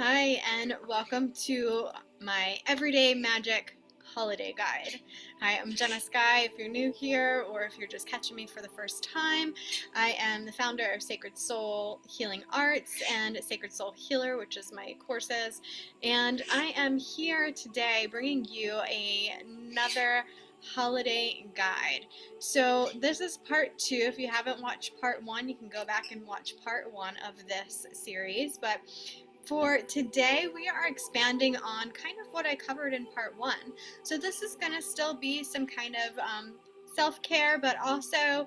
Hi, and welcome to my Everyday Magic Holiday Guide. Hi, I'm Jena Skai. If you're new here or if you're just catching me for the first time, I am the founder of Sacred Soul Healing Arts and Sacred Soul Healer, which is my courses. And I am here today bringing you another holiday guide. So this is part two. If you haven't watched part one, you can go back and watch part one of this series. But for today, we are expanding on kind of what I covered in part one. So this is going to still be some kind of self-care, but also,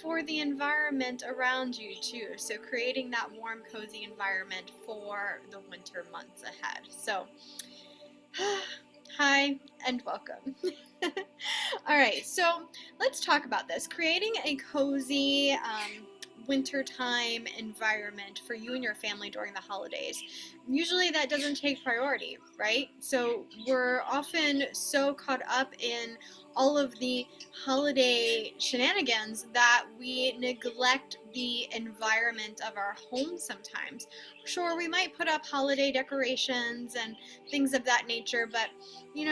for the environment around you too. So creating that warm, cozy environment for the winter months ahead. So, hi and welcome. All right, so let's talk about this. Creating a cozy wintertime environment for you and your family during the holidays. Usually that doesn't take priority, right? So we're often so caught up in all of the holiday shenanigans that we neglect the environment of our home sometimes. Sure, we might put up holiday decorations and things of that nature, but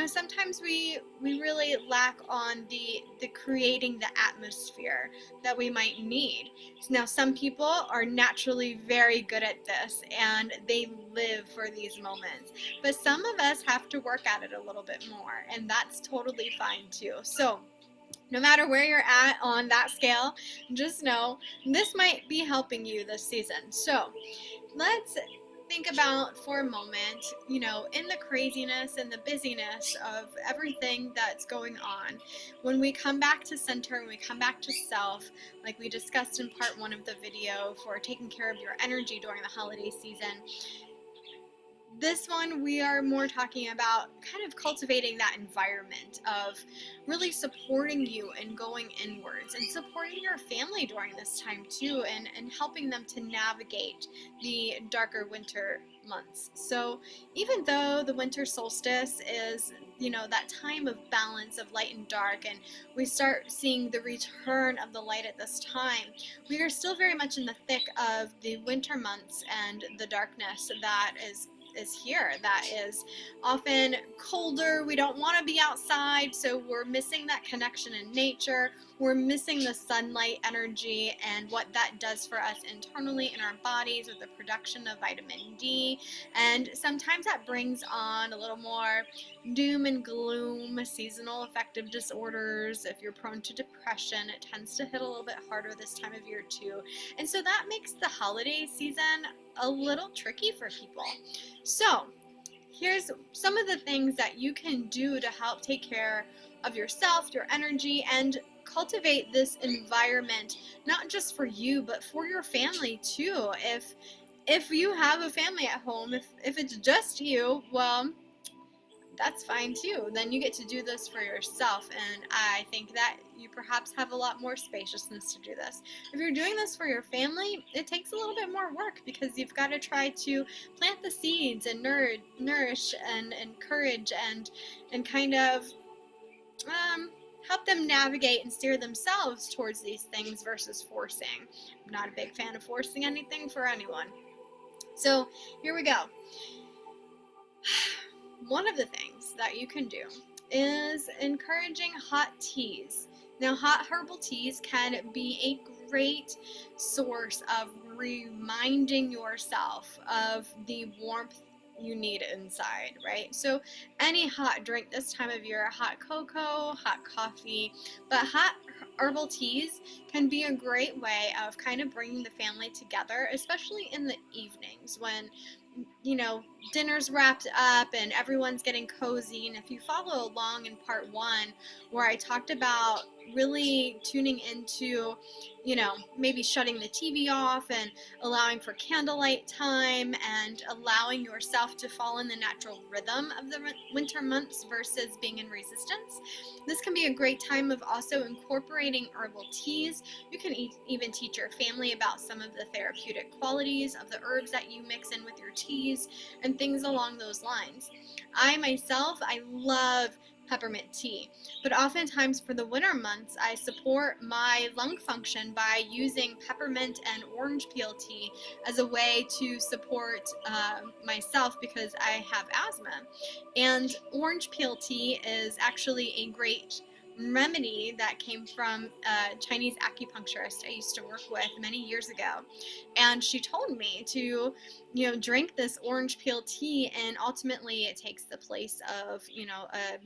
sometimes we really lack on the creating the atmosphere that we might need. Now, some people are naturally very good at this and they live for these moments, but some of us have to work at it a little bit more, and that's totally fine too. So no matter where you're at on that scale, just know this might be helping you this season. So let's think about for a moment, in the craziness and the busyness of everything that's going on, when we come back to center, when we come back to self, like we discussed in part one of the video for taking care of your energy during the holiday season, this one we are more talking about kind of cultivating that environment of really supporting you and going inwards and supporting your family during this time too, and helping them to navigate the darker winter months. So even though the winter solstice is that time of balance of light and dark, and we start seeing the return of the light at this time, we are still very much in the thick of the winter months and the darkness that is here, that is often colder. We don't want to be outside, so we're missing that connection in nature. We're missing the sunlight energy and what that does for us internally in our bodies with the production of vitamin D. And sometimes that brings on a little more doom and gloom, seasonal affective disorders. If you're prone to depression, it tends to hit a little bit harder this time of year too. And so that makes the holiday season a little tricky for people. So here's some of the things that you can do to help take care of yourself, your energy, and cultivate this environment, not just for you, but for your family too. If you have a family at home, if it's just you, well, that's fine too. Then you get to do this for yourself, and I think that you perhaps have a lot more spaciousness to do this. If you're doing this for your family, it takes a little bit more work because you've got to try to plant the seeds and nourish and encourage and kind of help them navigate and steer themselves towards these things versus forcing. I'm not a big fan of forcing anything for anyone. So here we go. One of the things that you can do is encouraging hot teas. Now, hot herbal teas can be a great source of reminding yourself of the warmth you need inside, right? So any hot drink this time of year, hot cocoa, hot coffee, but hot herbal teas can be a great way of kind of bringing the family together, especially in the evenings when dinner's wrapped up and everyone's getting cozy. And if you follow along in part one, where I talked about really tuning into, maybe shutting the TV off and allowing for candlelight time and allowing yourself to fall in the natural rhythm of the winter months versus being in resistance, this can be a great time of also incorporating herbal teas. You can even teach your family about some of the therapeutic qualities of the herbs that you mix in with your teas and things along those lines. I myself, I love peppermint tea. But oftentimes for the winter months, I support my lung function by using peppermint and orange peel tea as a way to support myself because I have asthma. And orange peel tea is actually a great remedy that came from a Chinese acupuncturist I used to work with many years ago. And she told me to, drink this orange peel tea, and ultimately it takes the place of, a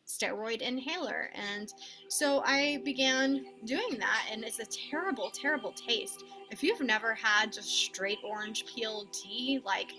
steroid inhaler. And so I began doing that, and it's a terrible, terrible taste. If you've never had just straight orange peel tea, like,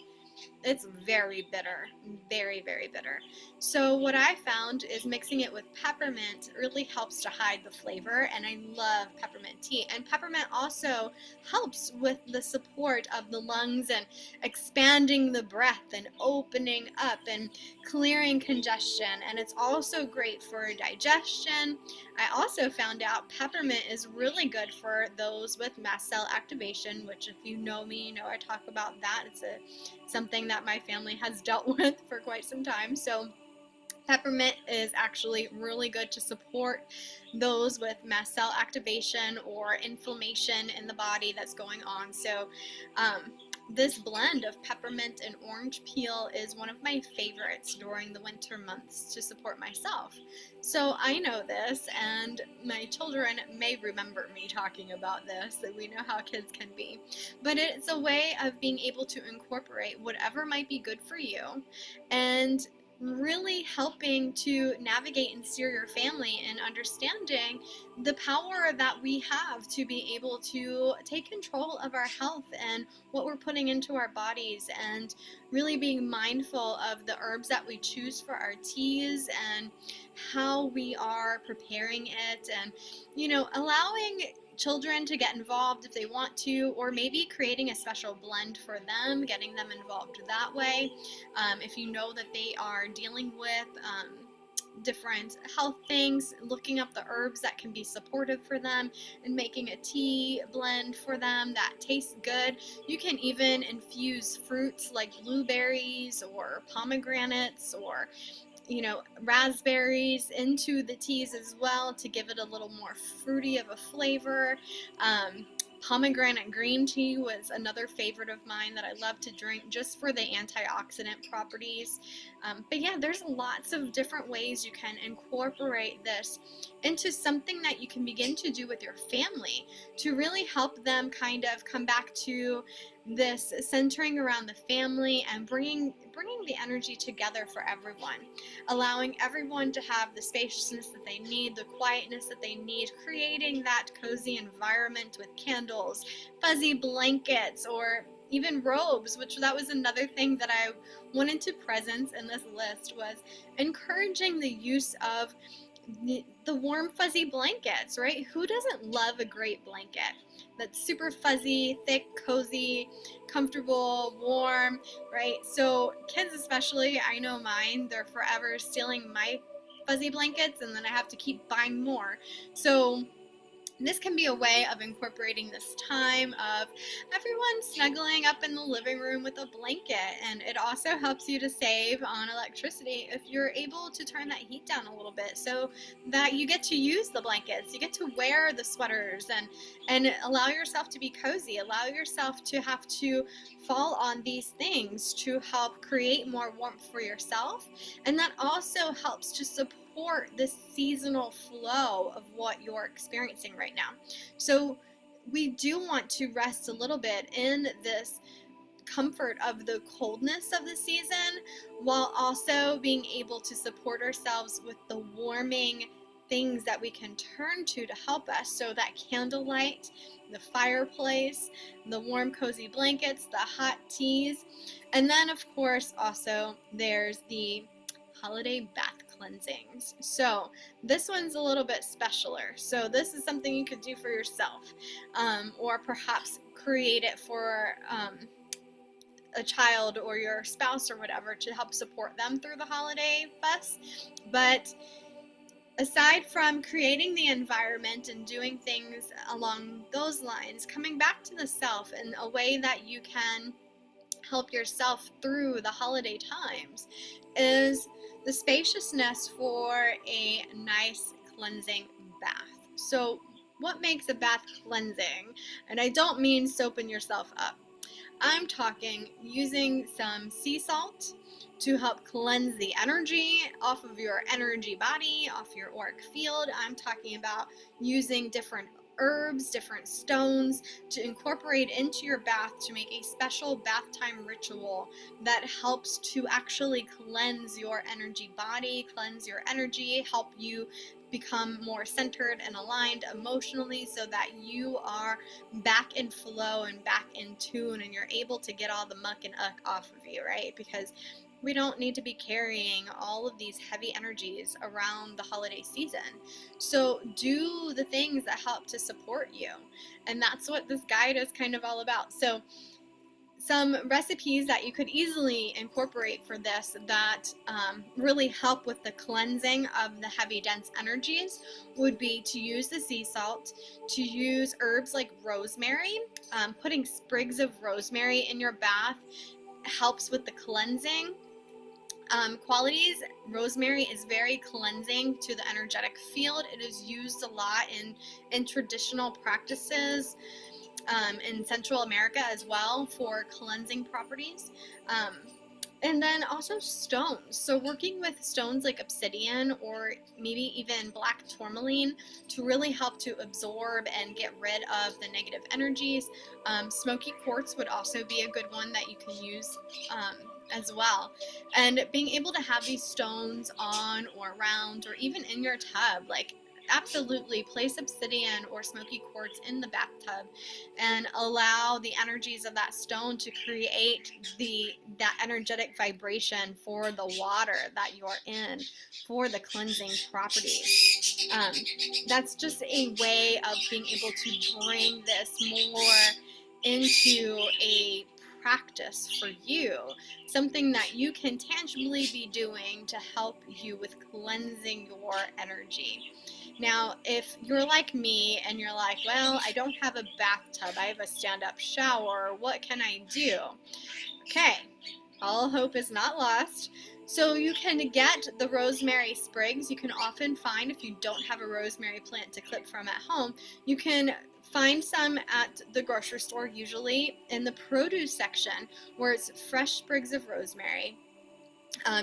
it's very bitter, very, very bitter. So what I found is mixing it with peppermint really helps to hide the flavor, and I love peppermint tea. And peppermint also helps with the support of the lungs and expanding the breath and opening up and clearing congestion. And it's also great for digestion. I also found out peppermint is really good for those with mast cell activation, which, if you know me, you know I talk about that. It's something that my family has dealt with for quite some time. So peppermint is actually really good to support those with mast cell activation or inflammation in the body that's going on. So this blend of peppermint and orange peel is one of my favorites during the winter months to support myself. So I know this, and my children may remember me talking about this, that we know how kids can be. But it's a way of being able to incorporate whatever might be good for you, and really helping to navigate and steer your family in understanding the power that we have to be able to take control of our health and what we're putting into our bodies, and really being mindful of the herbs that we choose for our teas and how we are preparing it, and allowing children to get involved if they want to, or maybe creating a special blend for them, getting them involved that way. If you know that they are dealing with different health things, looking up the herbs that can be supportive for them and making a tea blend for them that tastes good. You can even infuse fruits like blueberries or pomegranates or raspberries into the teas as well to give it a little more fruity of a flavor. Pomegranate green tea was another favorite of mine that I love to drink just for the antioxidant properties. But yeah, there's lots of different ways you can incorporate this into something that you can begin to do with your family to really help them kind of come back to this centering around the family and bringing the energy together for everyone, allowing everyone to have the spaciousness that they need, the quietness that they need, creating that cozy environment with candles, fuzzy blankets, or even robes, which that was another thing that I wanted to presence in this list, was encouraging the use of the warm fuzzy blankets, right? Who doesn't love a great blanket that's super fuzzy, thick, cozy, comfortable, warm, right? So kids especially, I know mine, they're forever stealing my fuzzy blankets, and then I have to keep buying more. So this can be a way of incorporating this time of everyone snuggling up in the living room with a blanket. And it also helps you to save on electricity if you're able to turn that heat down a little bit so that you get to use the blankets, you get to wear the sweaters, and allow yourself to be cozy, allow yourself to have to fall on these things to help create more warmth for yourself. And that also helps to support this seasonal flow of what you're experiencing right now. So we do want to rest a little bit in this comfort of the coldness of the season, while also being able to support ourselves with the warming things that we can turn to help us. So that candlelight, the fireplace, the warm cozy blankets, the hot teas, and then of course also there's the holiday bath cleansings. So this one's a little bit specialer. So this is something you could do for yourself, or perhaps create it for a child or your spouse or whatever to help support them through the holiday fuss. But aside from creating the environment and doing things along those lines, coming back to the self in a way that you can help yourself through the holiday times is the spaciousness for a nice cleansing bath. So what makes a bath cleansing? And I don't mean soaping yourself up. I'm talking using some sea salt to help cleanse the energy off of your energy body, off your auric field. I'm talking about using different herbs, different stones to incorporate into your bath to make a special bath time ritual that helps to actually cleanse your energy body, cleanse your energy, help you become more centered and aligned emotionally so that you are back in flow and back in tune and you're able to get all the muck and uck off of you, right? Because we don't need to be carrying all of these heavy energies around the holiday season. So do the things that help to support you. And that's what this guide is kind of all about. So some recipes that you could easily incorporate for this that really help with the cleansing of the heavy dense energies would be to use the sea salt, to use herbs like rosemary. Putting sprigs of rosemary in your bath helps with the cleansing qualities. Rosemary is very cleansing to the energetic field. It is used a lot in traditional practices in Central America as well for cleansing properties. And then also stones. So working with stones like obsidian or maybe even black tourmaline to really help to absorb and get rid of the negative energies. Smoky quartz would also be a good one that you can use as well. And being able to have these stones on or around or even in your tub, like absolutely place obsidian or smoky quartz in the bathtub and allow the energies of that stone to create that energetic vibration for the water that you're in, for the cleansing properties. That's just a way of being able to bring this more into a practice for you, something that you can tangibly be doing to help you with cleansing your energy. Now, if you're like me and you're like, well, I don't have a bathtub, I have a stand-up shower, what can I do? Okay, all hope is not lost. So you can get the rosemary sprigs. You can often find, if you don't have a rosemary plant to clip from at home, you can find some at the grocery store, usually in the produce section where it's fresh sprigs of rosemary.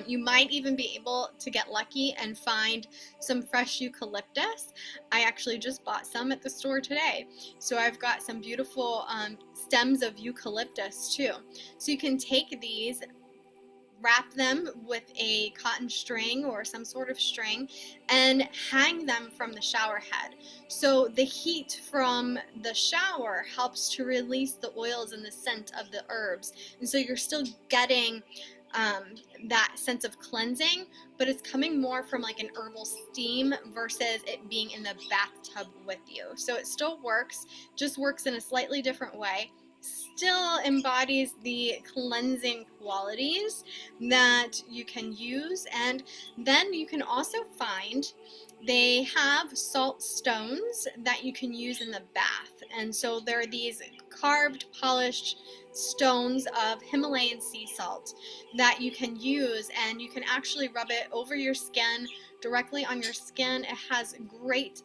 You might even be able to get lucky and find some fresh eucalyptus. I actually just bought some at the store today. So I've got some beautiful stems of eucalyptus too. So you can take these, wrap them with a cotton string or some sort of string and hang them from the shower head. So the heat from the shower helps to release the oils and the scent of the herbs. And so you're still getting that sense of cleansing, but it's coming more from like an herbal steam versus it being in the bathtub with you. So it still works, just works in a slightly different way. Still embodies the cleansing qualities that you can use. And then you can also find they have salt stones that you can use in the bath. And so there are these carved, polished stones of Himalayan sea salt that you can use, and you can actually rub it over your skin, directly on your skin. It has great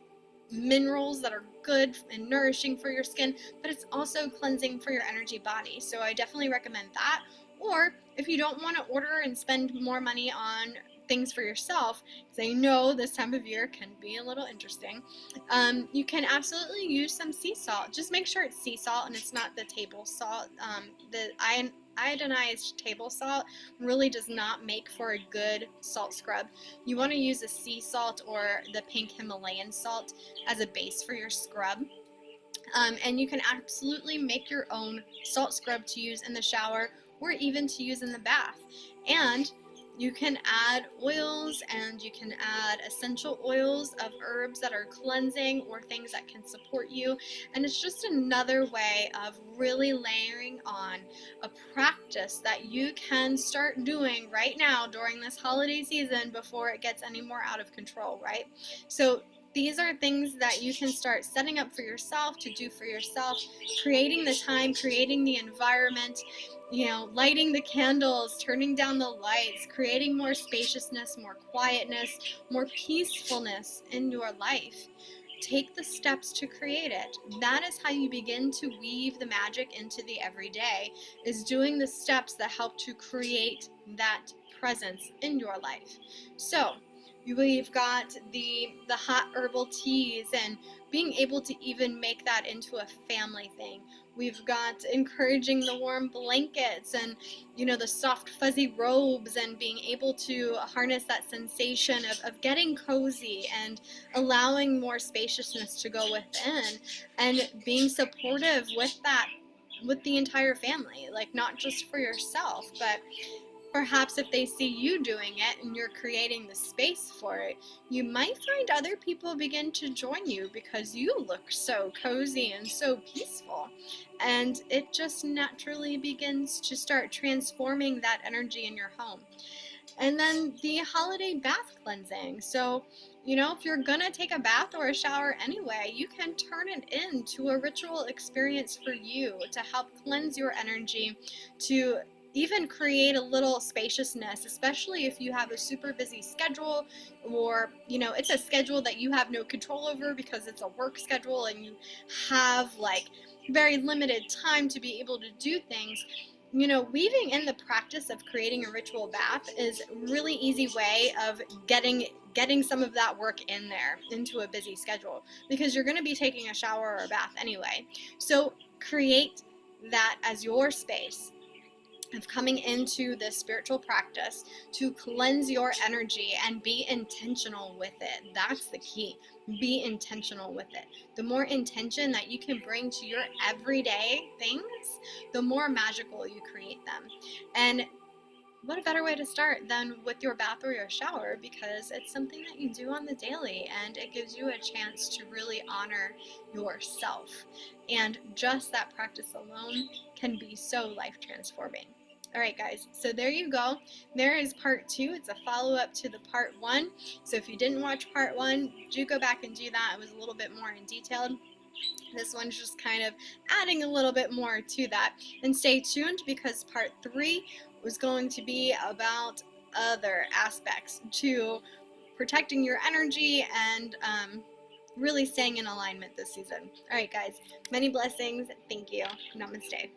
minerals that are good and nourishing for your skin, but it's also cleansing for your energy body. So I definitely recommend that. Or if you don't want to order and spend more money on things for yourself, because I know this time of year can be a little interesting, you can absolutely use some sea salt. Just make sure it's sea salt and it's not the table salt. The iodinized table salt really does not make for a good salt scrub. You want to use a sea salt or the pink Himalayan salt as a base for your scrub. And you can absolutely make your own salt scrub to use in the shower or even to use in the bath. And you can add oils and you can add essential oils of herbs that are cleansing or things that can support you. And it's just another way of really layering on a practice that you can start doing right now during this holiday season before it gets any more out of control, right? So these are things that you can start setting up for yourself, to do for yourself, creating the time, creating the environment, lighting the candles, turning down the lights, creating more spaciousness, more quietness, more peacefulness in your life. Take the steps to create it. That is how you begin to weave the magic into the everyday, is doing the steps that help to create that presence in your life. So we've got the hot herbal teas and being able to even make that into a family thing. We've got encouraging the warm blankets and the soft fuzzy robes, and being able to harness that sensation of getting cozy and allowing more spaciousness to go within, and being supportive with that, with the entire family, like not just for yourself, but perhaps if they see you doing it and you're creating the space for it, you might find other people begin to join you because you look so cozy and so peaceful. And it just naturally begins to start transforming that energy in your home. And then the holiday bath cleansing. So, if you're gonna take a bath or a shower anyway, you can turn it into a ritual experience for you to help cleanse your energy, to even create a little spaciousness, especially if you have a super busy schedule, or it's a schedule that you have no control over because it's a work schedule and you have like very limited time to be able to do things. Weaving in the practice of creating a ritual bath is a really easy way of getting some of that work in there into a busy schedule, because you're going to be taking a shower or a bath anyway. So create that as your space of coming into this spiritual practice to cleanse your energy and be intentional with it. That's the key. Be intentional with it. The more intention that you can bring to your everyday things, the more magical you create them. And what a better way to start than with your bath or your shower, because it's something that you do on the daily, and it gives you a chance to really honor yourself. And just that practice alone can be so life transforming. All right, guys, so there you go. There is part 2. It's a follow-up to the part 1. So if you didn't watch part 1, do go back and do that. It was a little bit more in detail. This one's just kind of adding a little bit more to that. And stay tuned, because part 3 was going to be about other aspects to protecting your energy and really staying in alignment this season. All right, guys, many blessings. Thank you. Namaste.